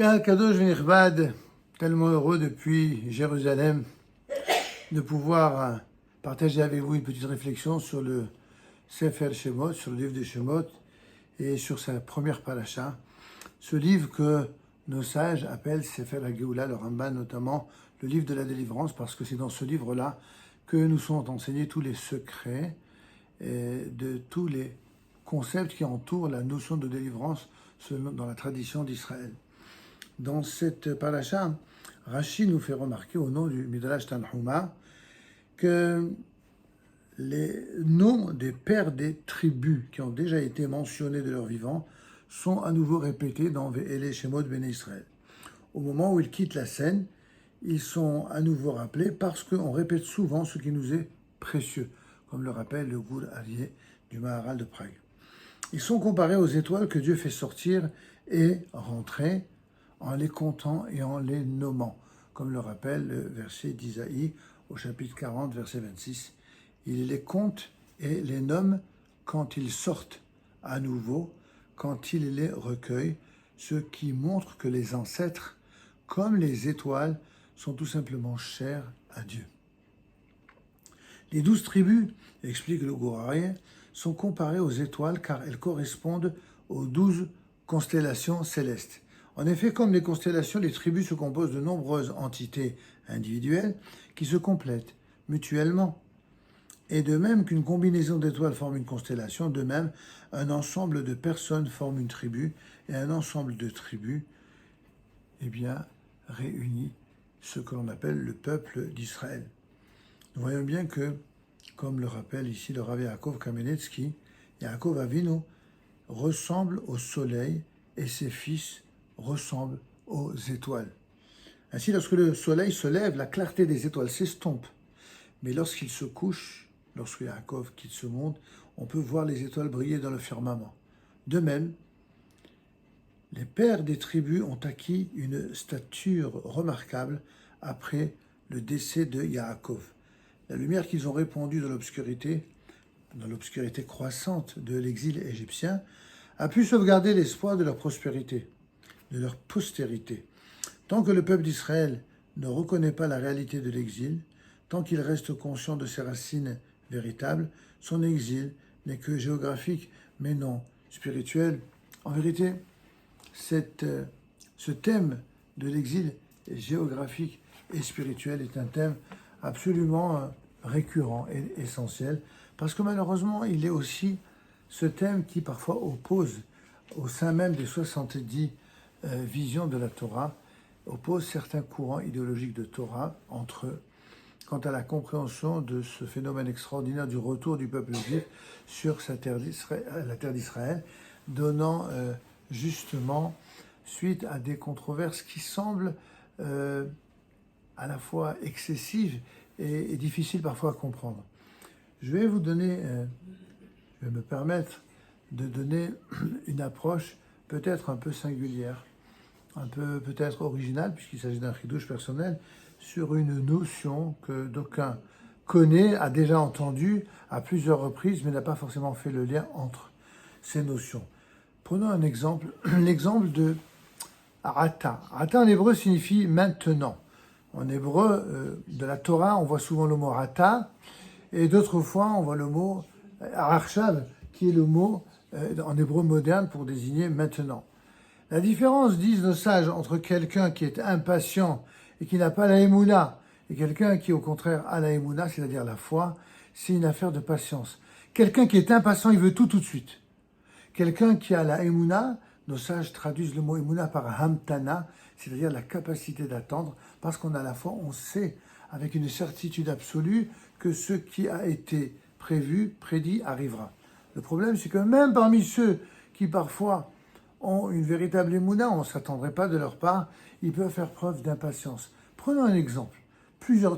Kadosh Venichbad, tellement heureux depuis Jérusalem de pouvoir partager avec vous une petite réflexion sur le Sefer Shemot, sur le livre de Shemot et sur sa première paracha. Ce livre que nos sages appellent Sefer HaGeoula, le Ramban notamment, le livre de la délivrance, parce que c'est dans ce livre-là que nous sont enseignés tous les secrets de tous les concepts qui entourent la notion de délivrance dans la tradition d'Israël. Dans cette paracha, Rashi nous fait remarquer au nom du Midrash Tanhuma que les noms des pères des tribus qui ont déjà été mentionnés de leur vivant sont à nouveau répétés dans Ve'ele Shemot Bnei Israël. Au moment où ils quittent la scène, ils sont à nouveau rappelés parce qu'on répète souvent ce qui nous est précieux, comme le rappelle le Gour Aryeh du Maharal de Prague. Ils sont comparés aux étoiles que Dieu fait sortir et rentrer en les comptant et en les nommant, comme le rappelle le verset d'Isaïe au chapitre 40, verset 26. Il les compte et les nomme quand ils sortent à nouveau, quand il les recueille, ce qui montre que les ancêtres, comme les étoiles, sont tout simplement chers à Dieu. Les 12 tribus, explique le Gour Aryeh, sont comparées aux étoiles car elles correspondent aux 12 constellations célestes. En effet, comme les constellations, les tribus se composent de nombreuses entités individuelles qui se complètent mutuellement. Et de même qu'une combinaison d'étoiles forme une constellation, de même, un ensemble de personnes forme une tribu, et un ensemble de tribus, réunit ce que l'on appelle le peuple d'Israël. Nous voyons bien que, comme le rappelle ici le Rav Yaakov Kamenetsky, Yaakov Avinu ressemble au soleil et ses fils ressemblent aux étoiles. Ainsi, lorsque le soleil se lève, la clarté des étoiles s'estompe. Mais lorsqu'il se couche, lorsque Yaakov quitte ce monde, on peut voir les étoiles briller dans le firmament. De même, les pères des tribus ont acquis une stature remarquable après le décès de Yaakov. La lumière qu'ils ont répandue dans l'obscurité croissante de l'exil égyptien, a pu sauvegarder l'espoir de leur prospérité, de leur postérité. Tant que le peuple d'Israël ne reconnaît pas la réalité de l'exil, tant qu'il reste conscient de ses racines véritables, son exil n'est que géographique, mais non spirituel. En vérité, ce thème de l'exil géographique et spirituel est un thème absolument récurrent et essentiel, parce que malheureusement, il est aussi ce thème qui parfois oppose au sein même des 70 visions de la Torah, oppose certains courants idéologiques de Torah entre eux, quant à la compréhension de ce phénomène extraordinaire du retour du peuple juif sur la terre d'Israël, donnant justement suite à des controverses qui semblent à la fois excessives et difficiles parfois à comprendre. Je vais me permettre de donner une approche peut-être un peu singulière, un peu peut-être originale, puisqu'il s'agit d'un chidouche personnel, sur une notion que d'aucuns connaît, a déjà entendu à plusieurs reprises, mais n'a pas forcément fait le lien entre ces notions. Prenons un exemple, l'exemple de Ata. Ata en hébreu signifie maintenant. En hébreu de la Torah, on voit souvent le mot Ata, et d'autres fois on voit le mot Arshav, qui est le mot en hébreu moderne pour désigner maintenant. La différence, disent nos sages, entre quelqu'un qui est impatient et qui n'a pas la émouna, et quelqu'un qui, au contraire, a la émouna, c'est-à-dire la foi, c'est une affaire de patience. Quelqu'un qui est impatient, il veut tout de suite. Quelqu'un qui a la émouna, nos sages traduisent le mot émouna par hamtana, c'est-à-dire la capacité d'attendre, parce qu'on a la foi, on sait avec une certitude absolue que ce qui a été prévu, prédit, arrivera. Le problème, c'est que même parmi ceux qui parfois ont une véritable émouna, on ne s'attendrait pas de leur part, ils peuvent faire preuve d'impatience. Prenons un exemple,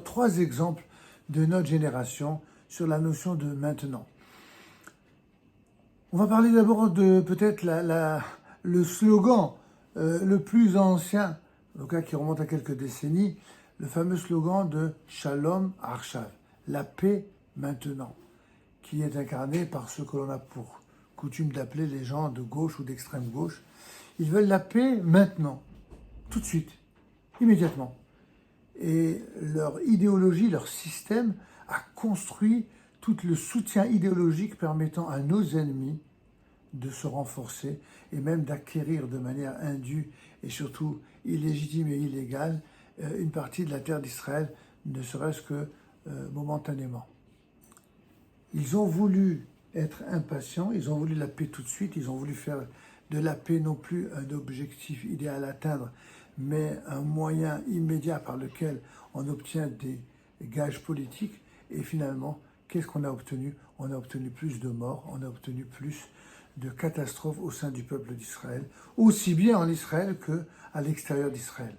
trois exemples de notre génération sur la notion de maintenant. On va parler d'abord de peut-être le slogan le plus ancien, en tout cas qui remonte à quelques décennies, le fameux slogan de Shalom Arshav, la paix maintenant, qui est incarné par ce que l'on a pour coutume d'appeler les gens de gauche ou d'extrême gauche. Ils veulent la paix maintenant. tout de suite, immédiatement. Et leur idéologie, leur système a construit tout le soutien idéologique permettant à nos ennemis de se renforcer et même d'acquérir de manière indue et surtout illégitime et illégale une partie de la terre d'Israël, ne serait-ce que momentanément. Ils ont voulu être impatients, ils ont voulu la paix tout de suite, ils ont voulu faire de la paix non plus un objectif idéal à atteindre, mais un moyen immédiat par lequel on obtient des gages politiques. Et finalement, qu'est-ce qu'on a obtenu? On a obtenu plus de morts, on a obtenu plus de catastrophes au sein du peuple d'Israël, aussi bien en Israël qu'à l'extérieur d'Israël.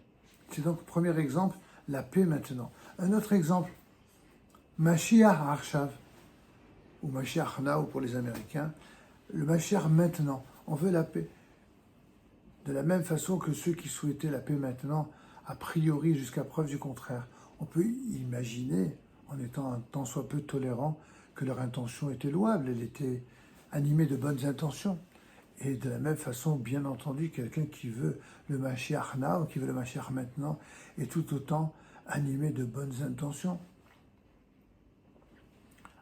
C'est donc le premier exemple, la paix maintenant. Un autre exemple, Mashiach Arshav, ou Mashiach Now pour les Américains, le Mashiach maintenant. On veut la paix. De la même façon que ceux qui souhaitaient la paix maintenant, a priori jusqu'à preuve du contraire. On peut imaginer, en étant un tant soit peu tolérant, que leur intention était louable, elle était animée de bonnes intentions. Et de la même façon, bien entendu, quelqu'un qui veut le Mashiach Now, qui veut le Mashiach maintenant, est tout autant animé de bonnes intentions.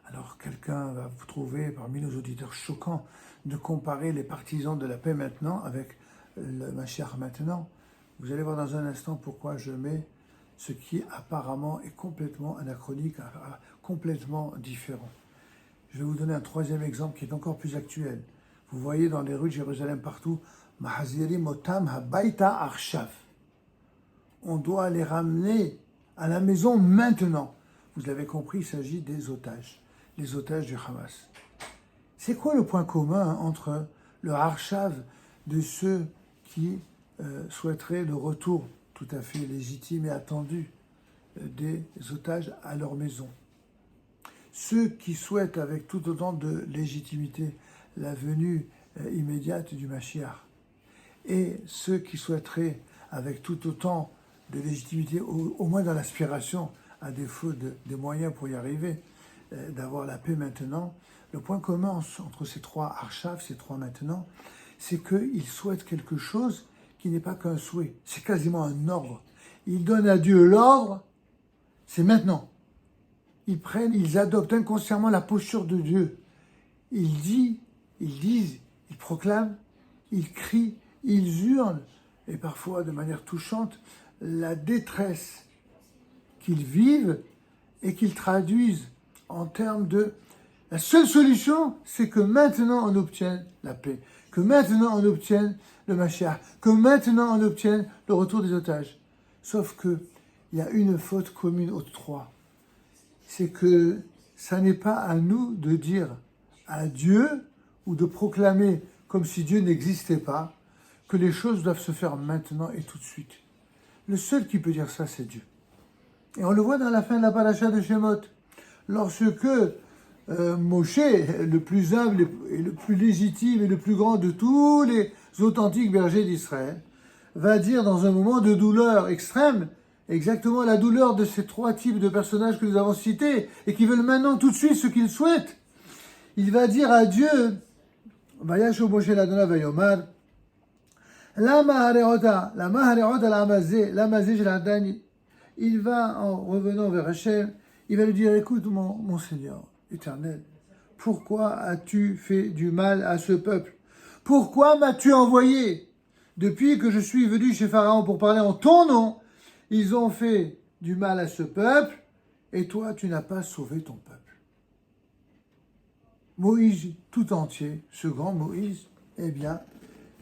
Alors quelqu'un va vous trouver parmi nos auditeurs choquant de comparer les partisans de la paix maintenant avec le Mashiach maintenant. Vous allez voir dans un instant pourquoi je mets ce qui apparemment est complètement anachronique, complètement différent. Je vais vous donner un troisième exemple qui est encore plus actuel. Vous voyez dans les rues de Jérusalem partout, Mahazirim otam habaita arshav. On doit les ramener à la maison maintenant. Vous l'avez compris, il s'agit des otages du Hamas. C'est quoi le point commun entre le arshav de ceux qui souhaiteraient le retour tout à fait légitime et attendu des otages à leur maison? Ceux qui souhaitent avec tout autant de légitimité la venue immédiate du Mashiach, et ceux qui souhaiteraient avec tout autant de légitimité, au moins dans l'aspiration, à défaut des moyens pour y arriver, d'avoir la paix maintenant, le point commun entre ces trois arshav, ces trois maintenant, c'est qu'ils souhaitent quelque chose qui n'est pas qu'un souhait, c'est quasiment un ordre. Ils donnent à Dieu l'ordre, c'est maintenant. Ils adoptent inconsciemment la posture de Dieu. Ils disent, ils proclament, ils crient, ils hurlent, et parfois de manière touchante, la détresse qu'ils vivent et qu'ils traduisent en termes de... La seule solution, c'est que maintenant on obtienne la paix, que maintenant on obtienne le Mashiach, que maintenant on obtienne le retour des otages. Sauf qu'il y a une faute commune aux trois. C'est que ça n'est pas à nous de dire à Dieu ou de proclamer comme si Dieu n'existait pas que les choses doivent se faire maintenant et tout de suite. Le seul qui peut dire ça, c'est Dieu. Et on le voit dans la fin de la paracha de Shemot. Lorsque Moshe, le plus humble et le plus légitime et le plus grand de tous les authentiques bergers d'Israël, va dire dans un moment de douleur extrême, exactement la douleur de ces trois types de personnages que nous avons cités et qui veulent maintenant tout de suite ce qu'ils souhaitent. Il va dire à Dieu, Vayashu Moshe l'Adonai vayomar, Lama hareota lamazé jeladani. Il va, en revenant vers Hachem, il va lui dire, écoute mon Seigneur éternel, pourquoi as-tu fait du mal à ce peuple? Pourquoi m'as-tu envoyé? Depuis que je suis venu chez Pharaon pour parler en ton nom, ils ont fait du mal à ce peuple, et toi, tu n'as pas sauvé ton peuple. Moïse, tout entier, ce grand Moïse, eh bien,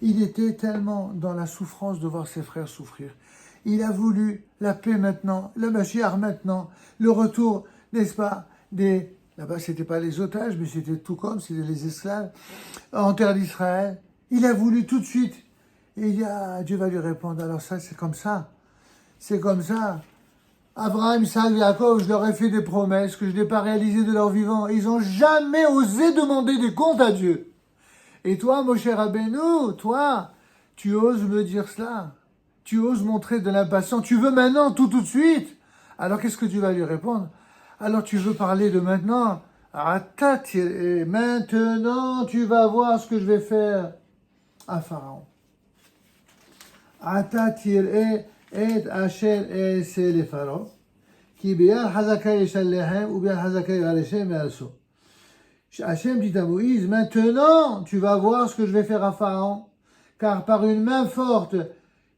il était tellement dans la souffrance de voir ses frères souffrir. Il a voulu la paix maintenant, le Mashiach maintenant, le retour, n'est-ce pas, là-bas, c'était pas les otages, mais c'était tout comme, c'était les esclaves, en terre d'Israël. Il a voulu tout de suite. Et Dieu va lui répondre, alors ça, c'est comme ça. C'est comme ça. Abraham, Isaac, Jacob, je leur ai fait des promesses que je n'ai pas réalisées de leur vivant. Ils n'ont jamais osé demander des comptes à Dieu. Et toi, Moshe Rabbeinu, toi, tu oses me dire cela. Tu oses montrer de l'impatience. Tu veux maintenant, tout de suite. Alors, qu'est-ce que tu vas lui répondre? Alors, tu veux parler de maintenant. Et maintenant, tu vas voir ce que je vais faire à Pharaon. Ata tir'e et asher e'ese le Pharaon, qui bi'al hazaka yeshallehem ou bi'al hazaka yaleshem yalso. Hachem dit à Moïse, maintenant tu vas voir ce que je vais faire à Pharaon, car par une main forte,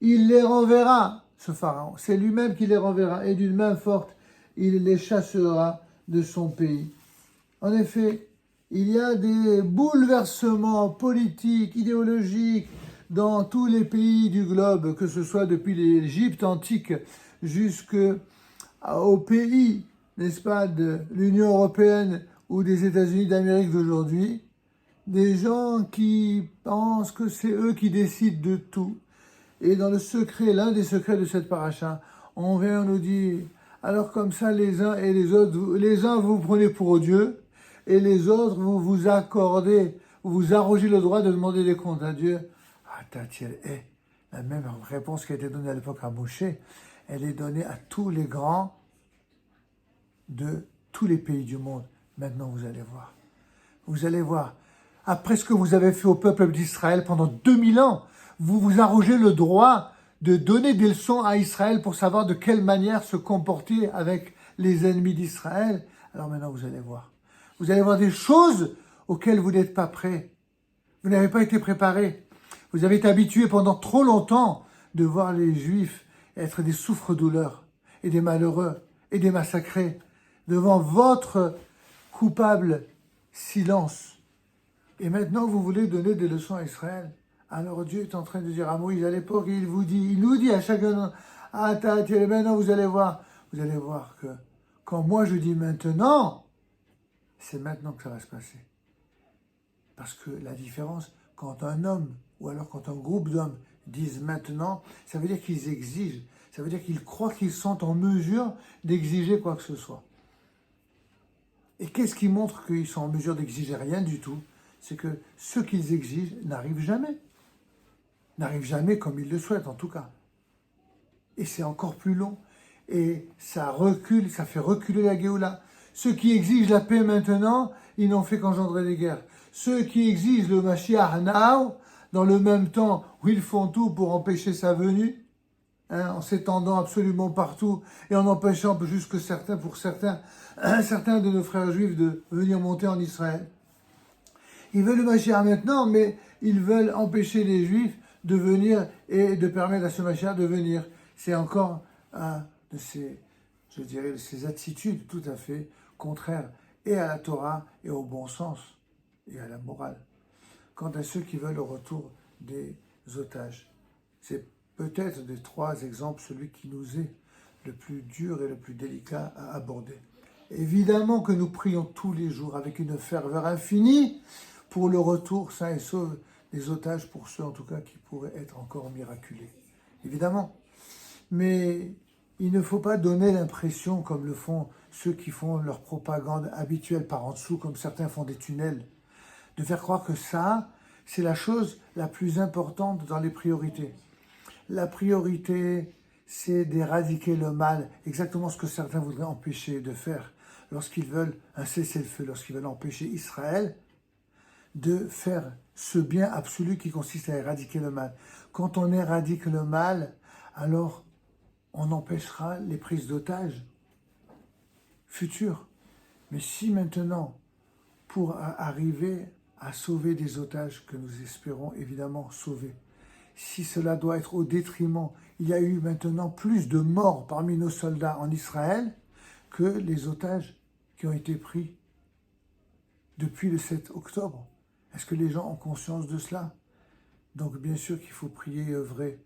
il les renverra, ce Pharaon. C'est lui-même qui les renverra, et d'une main forte, il les chassera de son pays. En effet, il y a des bouleversements politiques, idéologiques, dans tous les pays du globe, que ce soit depuis l'Égypte antique jusqu'au pays, n'est-ce pas, de l'Union européenne ou des États-Unis d'Amérique d'aujourd'hui, des gens qui pensent que c'est eux qui décident de tout. Et dans le secret, l'un des secrets de cette paracha, on vient nous dire, alors comme ça, les uns et les autres, les uns vous prenez pour Dieu, et les autres, vous vous accordez, vous arrogez le droit de demander des comptes à Dieu. La même réponse qui a été donnée à l'époque à Moshe, elle est donnée à tous les grands de tous les pays du monde. Maintenant, vous allez voir. Vous allez voir. Après ce que vous avez fait au peuple d'Israël pendant 2000 ans, vous vous arrogez le droit de donner des leçons à Israël pour savoir de quelle manière se comporter avec les ennemis d'Israël. Alors maintenant, vous allez voir. Vous allez voir des choses auxquelles vous n'êtes pas prêts. Vous n'avez pas été préparés. Vous avez été habitués pendant trop longtemps de voir les Juifs être des souffres-douleurs et des malheureux et des massacrés devant votre coupable silence. Et maintenant, vous voulez donner des leçons à Israël. Alors Dieu est en train de dire à Moïse à l'époque, il nous dit à chacun, maintenant vous allez voir que quand moi je dis maintenant, c'est maintenant que ça va se passer. Parce que la différence, quand un homme, ou alors quand un groupe d'hommes disent maintenant, ça veut dire qu'ils exigent, ça veut dire qu'ils croient qu'ils sont en mesure d'exiger quoi que ce soit. Et qu'est-ce qui montre qu'ils sont en mesure d'exiger rien du tout? C'est que ce qu'ils exigent n'arrive jamais. N'arrive jamais comme ils le souhaitent en tout cas. Et c'est encore plus long. Et ça recule, ça fait reculer la Géoula. Ceux qui exigent la paix maintenant, ils n'ont fait qu'engendrer des guerres. Ceux qui exigent le Mashiach now, dans le même temps où ils font tout pour empêcher sa venue, en s'étendant absolument partout et en empêchant jusque certains de nos frères juifs de venir monter en Israël. Ils veulent le Mashiach maintenant, mais ils veulent empêcher les juifs de venir et de permettre à ce Mashiach de venir. C'est encore de ces attitudes tout à fait contraires et à la Torah et au bon sens et à la morale. Quant à ceux qui veulent le retour des otages, c'est peut-être des trois exemples celui qui nous est le plus dur et le plus délicat à aborder. Évidemment que nous prions tous les jours avec une ferveur infinie pour le retour sain et sauf des otages, pour ceux en tout cas qui pourraient être encore miraculés. Évidemment. Mais il ne faut pas donner l'impression, comme le font ceux qui font leur propagande habituelle par en dessous, comme certains font des tunnels, de faire croire que ça, c'est la chose la plus importante dans les priorités. La priorité, c'est d'éradiquer le mal, exactement ce que certains voudraient empêcher de faire lorsqu'ils veulent un cessez-le-feu, lorsqu'ils veulent empêcher Israël de faire ce bien absolu qui consiste à éradiquer le mal. Quand on éradique le mal, alors on empêchera les prises d'otages futures. Mais si maintenant, pour arriver à sauver des otages que nous espérons évidemment sauver, si cela doit être au détriment, il y a eu maintenant plus de morts parmi nos soldats en Israël que les otages qui ont été pris depuis le 7 octobre. Est-ce que les gens ont conscience de cela? Donc bien sûr qu'il faut prier et œuvrer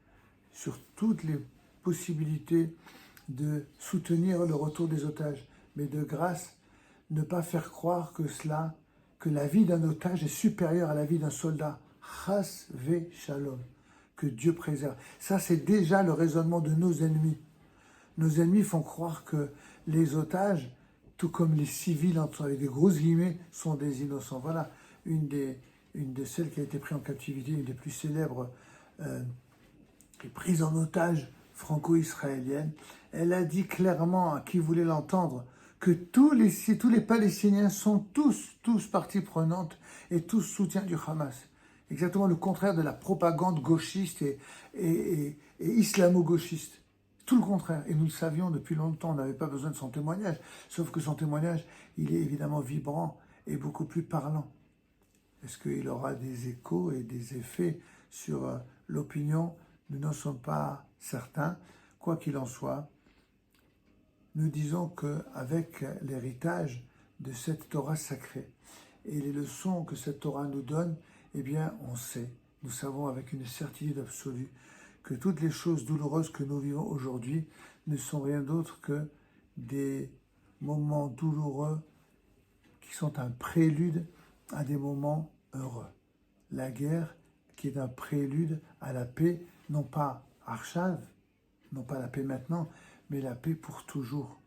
sur toutes les possibilités de soutenir le retour des otages, mais de grâce, ne pas faire croire que la vie d'un otage est supérieure à la vie d'un soldat. Chas ve shalom, que Dieu préserve. Ça, c'est déjà le raisonnement de nos ennemis. Nos ennemis font croire que les otages, tout comme les civils, avec des grosses guillemets, sont des innocents. Voilà une de celles qui a été prise en captivité, une des plus célèbres prises en otage franco-israélienne. Elle a dit clairement à qui voulait l'entendre que tous les Palestiniens sont tous partie prenante et tous soutiens du Hamas. exactement le contraire de la propagande gauchiste et islamo-gauchiste. Tout le contraire. Et nous le savions depuis longtemps, on n'avait pas besoin de son témoignage. Sauf que son témoignage, il est évidemment vibrant et beaucoup plus parlant. Est-ce qu'il aura des échos et des effets sur l'opinion? Nous n'en sommes pas certains. Quoi qu'il en soit, nous disons qu'avec l'héritage de cette Torah sacrée et les leçons que cette Torah nous donne, eh bien, on sait, nous savons avec une certitude absolue que toutes les choses douloureuses que nous vivons aujourd'hui ne sont rien d'autre que des moments douloureux qui sont un prélude à des moments heureux. La guerre qui est un prélude à la paix, non pas Arshav, non pas la paix maintenant, mais la paix pour toujours.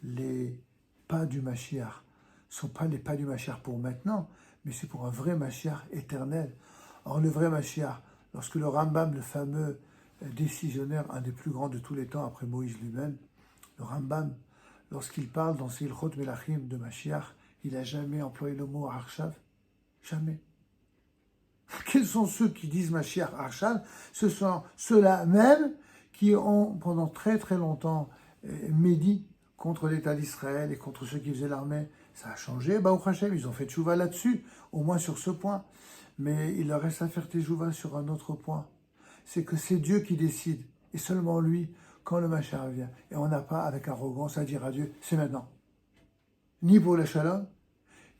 Les pas du Mashiach ne sont pas les pas du Mashiach pour maintenant, mais c'est pour un vrai Mashiach éternel. Or, le vrai Mashiach, lorsque le Rambam, le fameux décisionnaire, un des plus grands de tous les temps après Moïse lui-même, le Rambam, lorsqu'il parle dans ses Ilchot Melachim de Mashiach, il n'a jamais employé le mot Arshav. Jamais. Quels sont ceux qui disent Mashiach Arshav? Ce sont ceux-là même qui ont pendant très très longtemps médit contre l'État d'Israël et contre ceux qui faisaient l'armée. Ça a changé, Baruch Hashem, ils ont fait tchouva là-dessus, au moins sur ce point. Mais il leur reste à faire tchouva sur un autre point. C'est que c'est Dieu qui décide, et seulement lui, quand le Mashiach vient. Et on n'a pas, avec arrogance, à dire à Dieu, c'est maintenant. Ni pour le Shalom,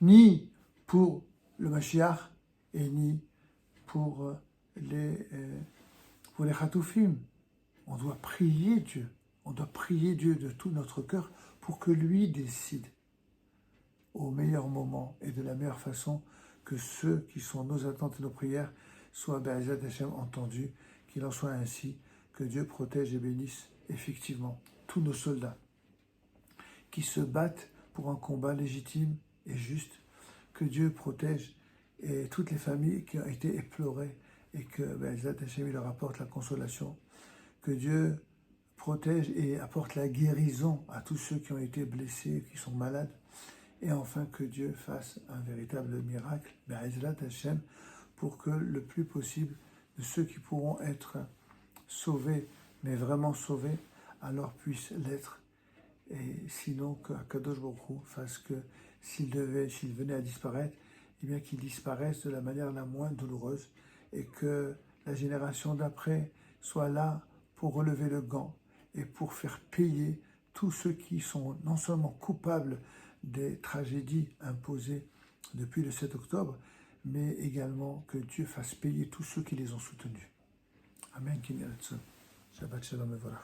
ni pour le Mashiach, et ni pour les Chatoufim. On doit prier Dieu. On doit prier Dieu de tout notre cœur pour que lui décide au meilleur moment et de la meilleure façon, que ceux qui sont nos attentes et nos prières soient Be'ezrat Hashem entendus, qu'il en soit ainsi, que Dieu protège et bénisse effectivement tous nos soldats qui se battent pour un combat légitime et juste, que Dieu protège et toutes les familles qui ont été éplorées et que Be'ezrat Hashem leur apporte la consolation, que Dieu protège et apporte la guérison à tous ceux qui ont été blessés, qui sont malades, et enfin que Dieu fasse un véritable miracle, Be'ezrat Hashem, pour que le plus possible de ceux qui pourront être sauvés, mais vraiment sauvés, alors puissent l'être. Et sinon, qu'Akadosh Baruch Hu fasse que s'il venait à disparaître, eh bien qu'il disparaisse de la manière la moins douloureuse et que la génération d'après soit là pour relever le gant et pour faire payer tous ceux qui sont non seulement coupables des tragédies imposées depuis le 7 octobre, mais également que Dieu fasse payer tous ceux qui les ont soutenus. Amen. Shabbat Shalom et voilà.